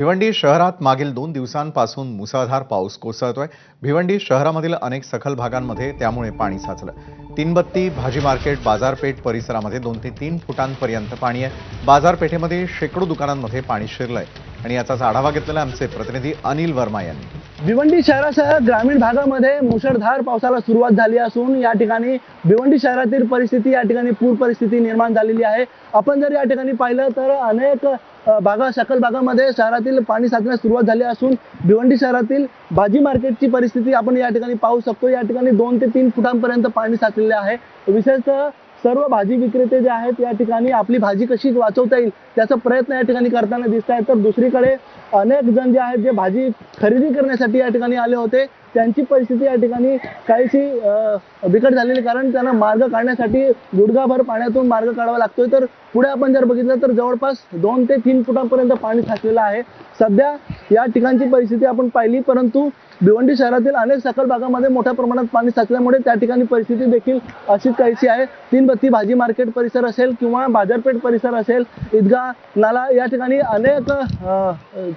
भिवंडी शहरात मागील 2 दिवसांपासून मुसळधार पाऊस कोसळतोय। भिवंडी शहरामधील अनेक सखल भागांमध्ये त्यामुळे पाणी साचलं। तीनबत्ती भाजी मार्केट बाजारपेठ परिसरामध्ये 2 ते 3 फुटांपर्यंत पाणी आहे। बाजारपेठेमध्ये शेकडो दुकानांमध्ये पाणी शिरलंय आणि याचाच आढावा घेतलेला आमचे प्रतिनिधी अनिल वर्मा यांनी। भिवंडी शहरासह ग्रामीण भागामध्ये मुसळधार पावसाला सुरुवात झाली असून या ठिकाणी भिवंडी शहरातील परिस्थिती या ठिकाणी पूर परिस्थिती निर्माण झालेली आहे। आपण जर या ठिकाणी पाहिलं तर अनेक सखल भागामध्ये शहरातील पाणी साचण्यास सुरुवात झाली असून भिवंडी शहरातील भाजी मार्केटची परिस्थिती आपण या ठिकाणी पाहू शकतो। या ठिकाणी 2 ते 3 फुटांपर्यंत पाणी साचलेले आहे। विशेषतः सर्व भाजी विक्रेते जे आहेत या ठिकाणी आपली भाजी कशी वाचवता येईल त्याचा प्रयत्न या ठिकाणी करताना दिसत आहे। तर दुसरीकडे अनेक जण जे आहेत जे भाजी खरेदी करण्यासाठी या ठिकाणी आले होते त्यांची परिस्थिती या ठिकाणी काहीशी बिकट झालेली, कारण त्यांना मार्ग काढण्यासाठी गुडघाभर पाण्यातून मार्ग काढावा लागतोय। तर पुढे आपण जर बघितलं तर जवळपास 2 ते 3 फुटांपर्यंत पाणी साचलेलं आहे। सध्या या ठिकाणची परिस्थिती आपण पाहिली, परंतु भिवंडी शहरातील अनेक सखल भागामध्ये मोठ्या प्रमाणात पाणी साचल्यामुळे त्या ठिकाणी परिस्थिती देखील अशीच काहीशी आहे। तीनबत्ती भाजी मार्केट परिसर असेल किंवा बाजारपेठ परिसर असेल, ईदगाह नाला या ठिकाणी अनेक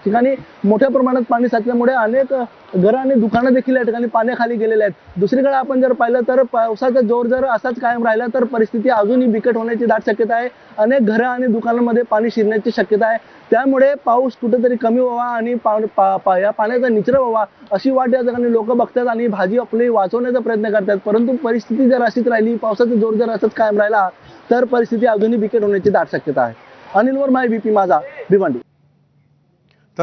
ठिकाणी मोठ्या प्रमाणात पाणी साचल्यामुळे अनेक घरं आणि दुकानं देखील या ठिकाणी पाण्याखाली गेलेले आहेत। दुसरीकडे आपण जर पाहिलं तर पावसाचा जोर जर असाच कायम राहिला तर परिस्थिती अजूनही बिकट होण्याची दाट शक्यता आहे। अनेक घरं आणि दुकानांमध्ये पाणी शिरण्याची शक्यता आहे। त्यामुळे पाऊस कुठेतरी कमी व्हावा आणि या पाण्याचा निचरा व्हावा अशी वाट या ठिकाणी लोक बघतात आणि भाजी आपली वाचवण्याचा प्रयत्न करतात। परंतु परिस्थिती जर अशीच राहिली, पावसाचा जोर जर असाच कायम राहिला तर परिस्थिती अजूनही बिकट होण्याची दाट शक्यता आहे। अनिल वर्मा, ABP माझा, भिवंडी।